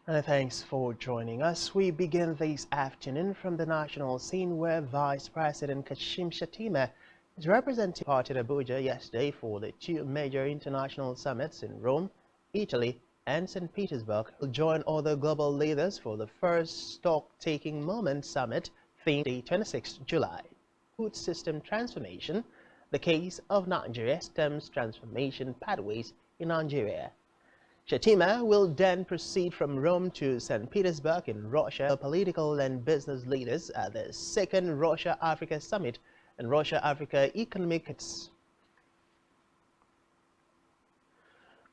Thanks for joining us. We begin this afternoon from the national scene where Vice President Kashim Shettima is representing party in Abuja yesterday for the two major international summits in Rome, Italy, and St. Petersburg. He'll join other global leaders for the first stock-taking moment summit themed 26 July. Food system transformation, the case of Nigeria stems transformation pathways in Nigeria. Shettima will then proceed from Rome to St. Petersburg in Russia. Political and business leaders at the second Russia-Africa Summit and Russia-Africa Economic.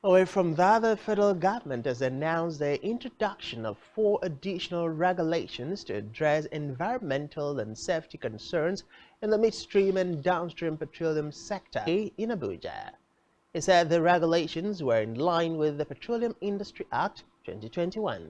Away from that, the federal government has announced the introduction of 4 additional regulations to address environmental and safety concerns in the midstream and downstream petroleum sector in Abuja. It said the regulations were in line with the Petroleum Industry Act 2021.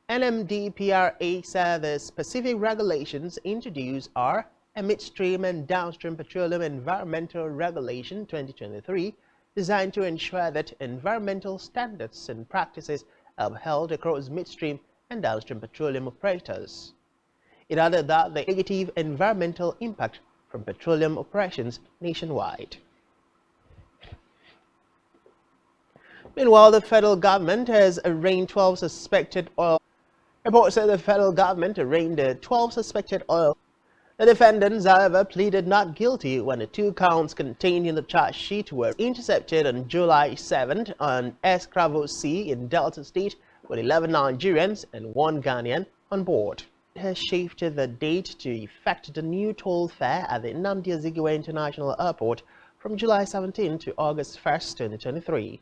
NMDPRA said the specific regulations introduced are a Midstream and Downstream Petroleum Environmental Regulation 2023, designed to ensure that environmental standards and practices are upheld across midstream and downstream petroleum operators. It added that the negative environmental impact from petroleum operations nationwide. Meanwhile, the federal government has arraigned 12 suspected oil. Reports say the federal government arraigned 12 suspected oil. The defendants, however, pleaded not guilty when the 2 counts contained in the charge sheet were intercepted on July 7th on Escravo Sea in Delta State with 11 Nigerians and 1 Ghanaian on board. It has shifted the date to effect the new toll fare at the Nnamdi Azikiwe International Airport from July 17 to August 1st, 2023.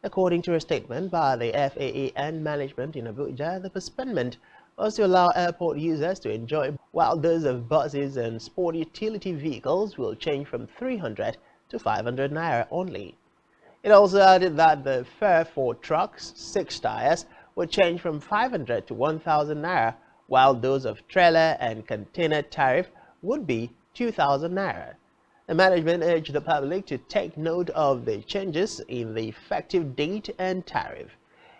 According to a statement by the FAA and management in Abuja, the postponement was to allow airport users to enjoy, while those of buses and sport utility vehicles will change from 300 to 500 naira only. It also added that the fare for trucks, 6 tires, will change from 500 to 1,000 naira, while those of trailer and container tariff would be 2,000 naira. The management urged the public to take note of the changes in the effective date and tariff.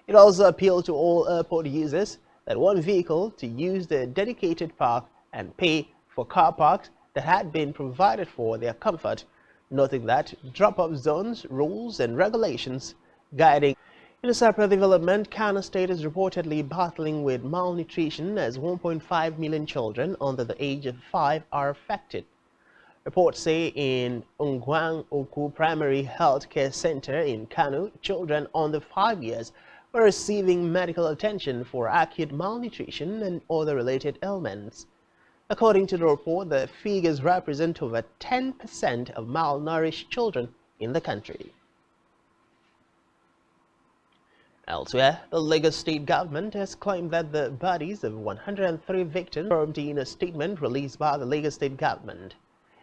It also appealed to all airport users that one vehicle to use the dedicated park and pay for car parks that had been provided for their comfort, noting that drop-off zones, rules, and regulations guiding. In a separate development, Kano State is reportedly battling with malnutrition as 1.5 million children under the age of 5 are affected. Reports say in Ungwang Oku Primary Health Care Center in Kano, children under 5 years were receiving medical attention for acute malnutrition and other related ailments. According to the report, the figures represent over 10% of malnourished children in the country. Elsewhere, the Lagos state government has claimed that the bodies of 103 victims were confirmed in a statement released by the Lagos state government.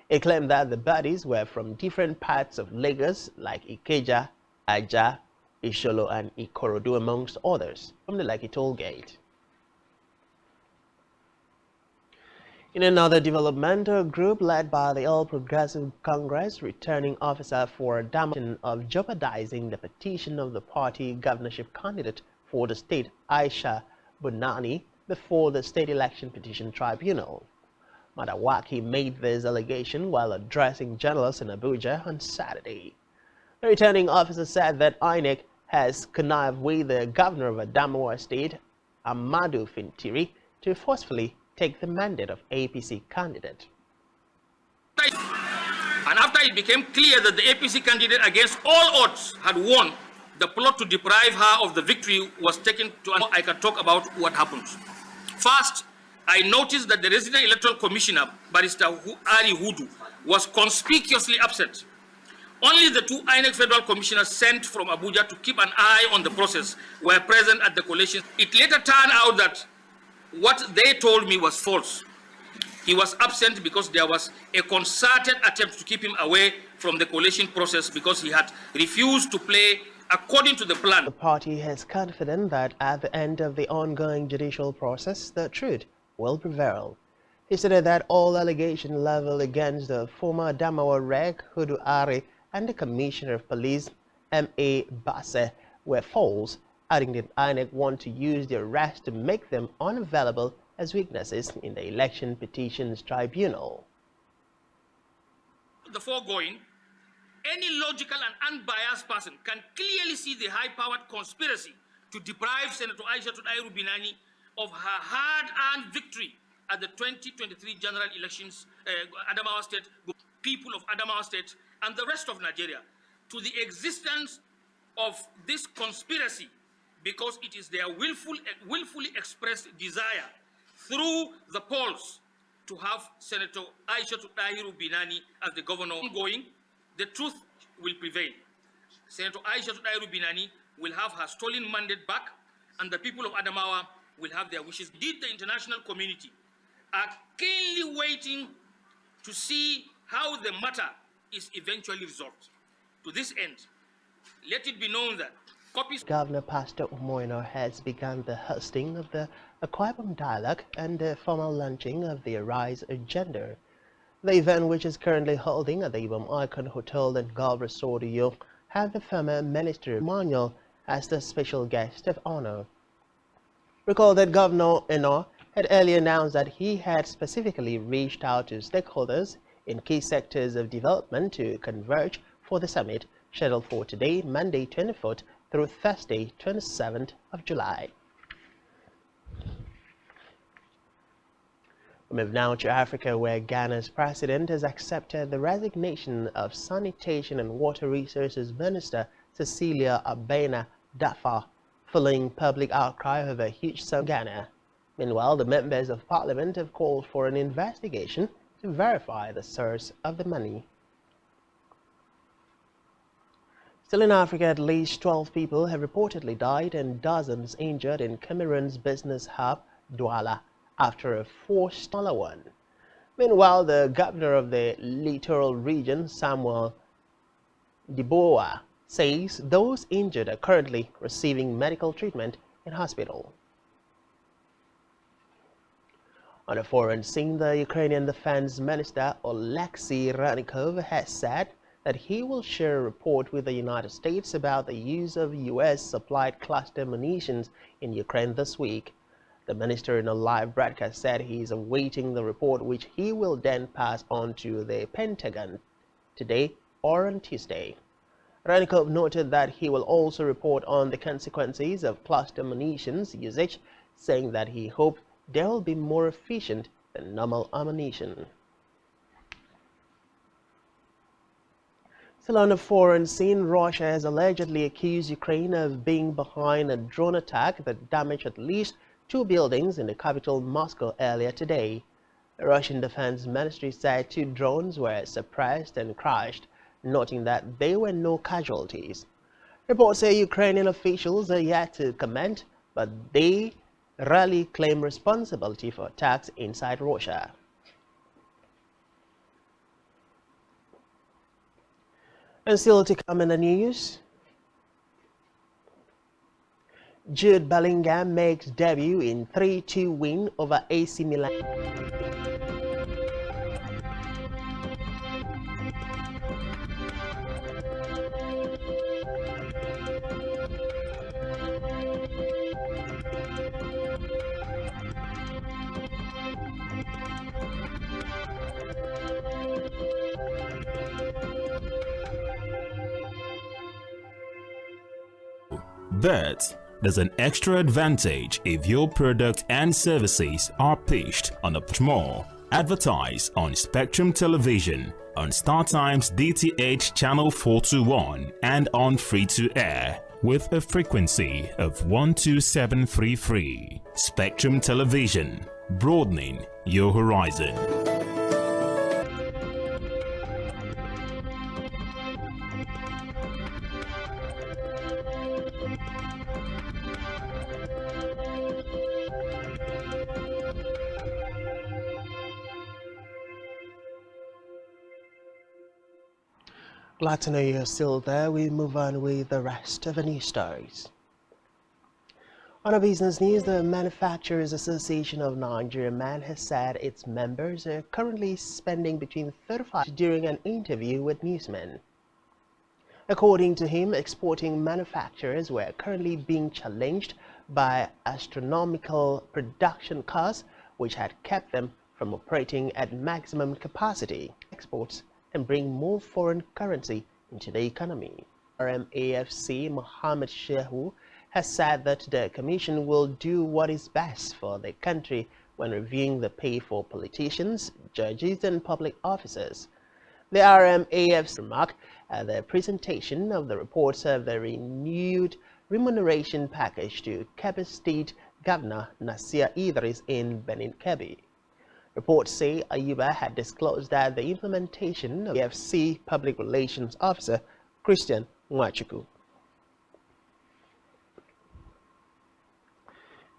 It claimed that the bodies were from different parts of Lagos like Ikeja, Aja, Isholo, and Ikorodu, amongst others, from the Lekki toll gate. In another developmental group led by the All Progressive Congress, returning officer for damnation of jeopardizing the petition of the party governorship candidate for the state, Aisha Bunani, before the State Election Petition Tribunal. Madawaki made this allegation while addressing journalists in Abuja on Saturday. The returning officer said that INEC has connived with the governor of Adamawa State, Amadu Fintiri, to forcefully take the mandate of APC candidate. And after it became clear that the APC candidate against all odds had won, the plot to deprive her of the victory was taken to. I can talk about what happened. First, I noticed that the resident electoral commissioner, Barrister Ali Hudu, was conspicuously absent. Only the 2 INEC federal commissioners sent from Abuja to keep an eye on the process were present at the collation. It later turned out that what they told me was false. He was absent because there was a concerted attempt to keep him away from the collation process because he had refused to play according to the plan. The party is confident that at the end of the ongoing judicial process, the truth will prevail. He stated that all allegations leveled against the former Adamawa Reg, Hudu Ari, and the Commissioner of Police, M.A. Basse, were false adding that INEC want to use the arrest to make them unavailable as witnesses in the Election Petitions Tribunal. The foregoing, any logical and unbiased person can clearly see the high-powered conspiracy to deprive Senator Aisha Tudairu Binani of her hard-earned victory at the 2023 general elections, Adamawa State, people of Adamawa State, and the rest of Nigeria, to the existence of this conspiracy because it is their willfully expressed desire through the polls to have Senator Aisha Tudairu Binani as the governor. Ongoing, the truth will prevail. Senator Aisha Tudairu Binani will have her stolen mandate back, and the people of Adamawa will have their wishes. Indeed, the international community are keenly waiting to see how the matter is eventually resolved. To this end, let it be known that copies... Governor Pastor Umoino has begun the hosting of the Akwa Ibom Dialogue and the formal launching of the Arise Agenda. The event, which is currently holding at the Ibom Icon Hotel and Golf Resort, had the former Minister Emmanuel as the special guest of honor. Recall that Governor Eno had earlier announced that he had specifically reached out to stakeholders in key sectors of development to converge for the summit scheduled for today, Monday 24th through Thursday 27th of July. We move now to Africa, where Ghana's president has accepted the resignation of Sanitation and Water Resources Minister Cecilia Abena Dafa following public outcry over huge sum in Ghana. Meanwhile, the members of parliament have called for an investigation to verify the source of the money. Still in Africa, at least 12 people have reportedly died and dozens injured in Cameroon's business hub, Douala, after a forced one. Meanwhile, the governor of the littoral region, Samuel Diboa, says those injured are currently receiving medical treatment in hospital. On a foreign scene, the Ukrainian Defense Minister Oleksiy Ryzhenkov has said that he will share a report with the United States about the use of U.S.-supplied cluster munitions in Ukraine this week. The minister in a live broadcast said he is awaiting the report, which he will then pass on to the Pentagon today or on Tuesday. Ryzhenkov noted that he will also report on the consequences of cluster munitions usage, saying that he hoped they will be more efficient than normal ammunition. Still on a foreign scene, Russia has allegedly accused Ukraine of being behind a drone attack that damaged at least 2 buildings in the capital Moscow earlier today. The Russian Defense Ministry said 2 drones were suppressed and crashed, noting that there were no casualties. Reports say Ukrainian officials are yet to comment, but they rarely claim responsibility for attacks inside Russia. And still to come in the news, Jude Bellingham makes debut in 3-2 win over AC Milan. But there's an extra advantage if your product and services are pitched on a more. Advertise on Spectrum Television, on StarTime's DTH Channel 421 and on free-to-air with a frequency of 12733. Spectrum Television, broadening your horizon. Glad to know you're still there. We move on with the rest of the news stories. On a business news, the Manufacturers Association of Nigeria (MAN) has said its members are currently spending between 35 during an interview with newsmen. According to him, exporting manufacturers were currently being challenged by astronomical production costs, which had kept them from operating at maximum capacity. Exports and bring more foreign currency into the economy. RMAFC Mohammed Shehu has said that the Commission will do what is best for the country when reviewing the pay for politicians, judges, and public officers. The RMAFC remarked at the presentation of the reports of the renewed remuneration package to Kebbi State Governor Nasir Idris in Benin Kebbi. Reports say Ayuba had disclosed that the implementation of the FC Public Relations Officer Christian Nwachukwu.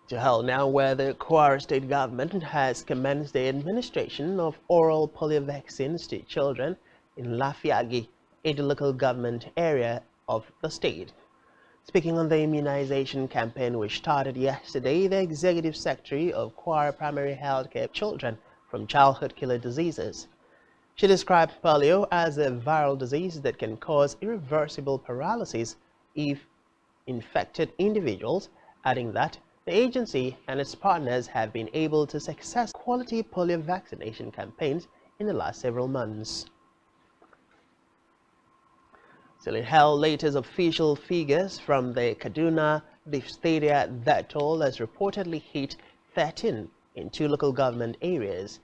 To hell now, where the Kwara State government has commenced the administration of oral polio vaccines to children in Lafiagi, a local government area of the state. Speaking on the immunization campaign which started yesterday, the Executive Secretary of Kwara Primary Healthcare Children from Childhood Killer Diseases. She described polio as a viral disease that can cause irreversible paralysis if infected individuals, adding that the agency and its partners have been able to success quality polio vaccination campaigns in the last several months. Still in hell, latest official figures from the Kaduna diphtheria death toll has reportedly hit 13 in 2 local government areas.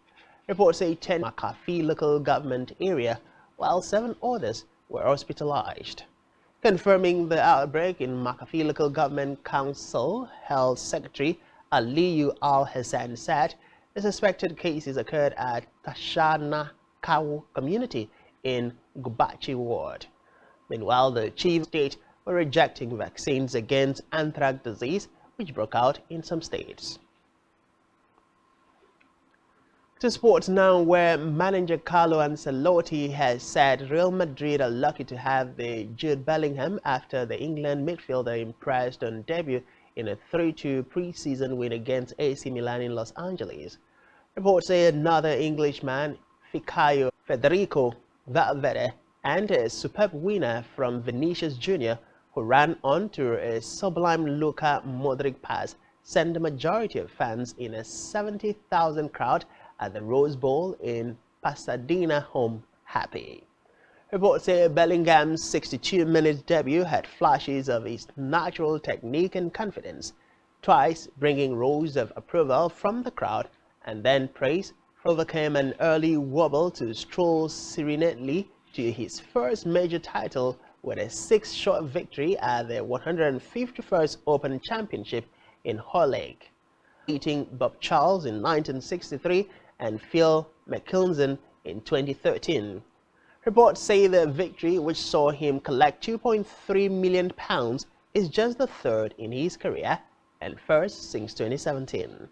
Reports say 10 McAfee local government area, while 7 others were hospitalized. Confirming the outbreak in McAfee Local Government Council, Health Secretary Aliyu Al-Hassan said the suspected cases occurred at Tashana Kawu community in Gubachi Ward. Meanwhile, the chief state were rejecting vaccines against anthrax disease, which broke out in some states. To sports now, where manager Carlo Ancelotti has said Real Madrid are lucky to have the Jude Bellingham after the England midfielder impressed on debut in a 3-2 pre-season win against AC Milan in Los Angeles. Reports say another Englishman, Federico Valverde, and a superb winner from Vinicius Jr., who ran onto a sublime Luka Modric pass, sent the majority of fans in a 70,000 crowd at the Rose Bowl in Pasadena home happy. Reports say Bellingham's 62-minute debut had flashes of his natural technique and confidence, twice bringing roars of approval from the crowd and then praise. Overcame an early wobble to stroll serenely to his first major title with a 6-shot victory at the 151st Open Championship in Hoylake, beating Bob Charles in 1963 and Phil Mickelson in 2013. Reports say the victory, which saw him collect £2.3 million, is just the 3rd in his career and 1st since 2017.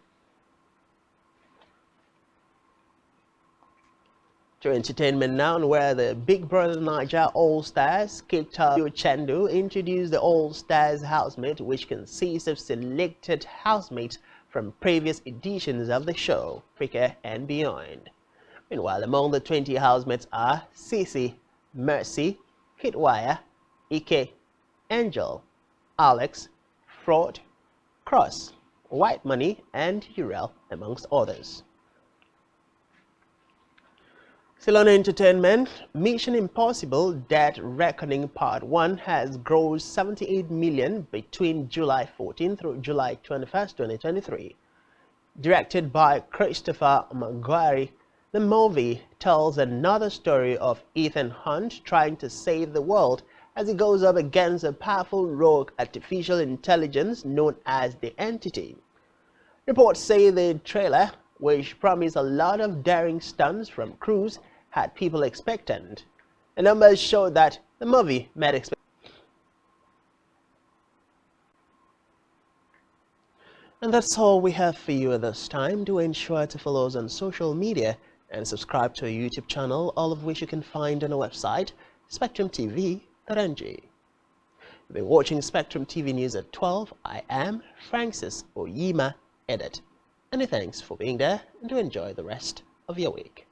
To entertainment now, where the Big Brother Niger All-Stars kicked off, Chendo introduced the All-Stars housemate, which consists of selected housemates from previous editions of the show, Africa and beyond. Meanwhile, among the 20 housemates are Cece, Mercy, Kitwire, Ike, Angel, Alex, Fraud, Cross, White Money, and Urel, amongst others. Still on entertainment, Mission Impossible Dead Reckoning Part 1 has grossed $78 million between July 14 through July 21, 2023. Directed by Christopher McQuarrie, the movie tells another story of Ethan Hunt trying to save the world as he goes up against a powerful rogue artificial intelligence known as the Entity. Reports say the trailer, which promised a lot of daring stunts from crews, had people expectant. The numbers showed that the movie met expectations. And that's all we have for you at this time. Do ensure to follow us on social media and subscribe to our YouTube channel, all of which you can find on our website, spectrumtv.ng. You've been watching Spectrum TV News at 12. I am Francis Oyima Edit. Many thanks for being there, and do enjoy the rest of your week.